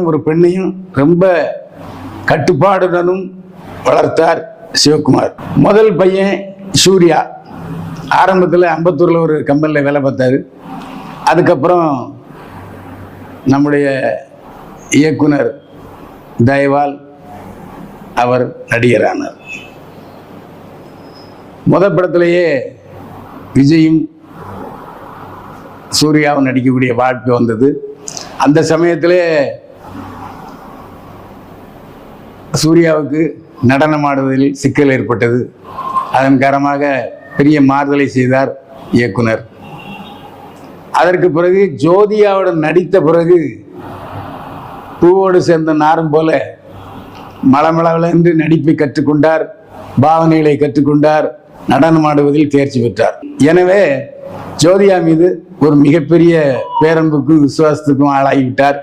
ஒரு பெண்ணையும் ரொம்ப கட்டுப்பாடுடனும் வளர்த்தார் சிவகுமார். முதல் பையன் சூர்யா. ஆரம்பத்தில் அம்பத்தூரில் ஒரு கம்பெனியில் வேலை பார்த்தாரு. அதுக்கப்புறம் நம்முடைய இயக்குனர் தயவால் அவர் நடிகரானார். படத்திலேயே விஜயும் சூர்யாவும் நடிக்கக்கூடிய வாய்ப்பு வந்தது. அந்த சமயத்திலே சூர்யாவுக்கு நடனம் ஆடுவதில் சிக்கல் ஏற்பட்டது. அதன் காரணமாக பெரிய மாறுதலை செய்தார் இயக்குனர். அதற்கு பிறகு ஜோதியாவுடன் நடித்த பிறகு பூவோடு சேர்ந்த நாரும் போல மளமளவில் என்று நடிப்பை கற்றுக்கொண்டார், பாவனைகளை கற்றுக்கொண்டார், நடனம் ஆடுவதில் தேர்ச்சி பெற்றார். எனவே ஜோதியா மீது ஒரு மிகப்பெரிய பேரன்புக்கும் விசுவாசத்துக்கும் ஆளாகிவிட்டார்.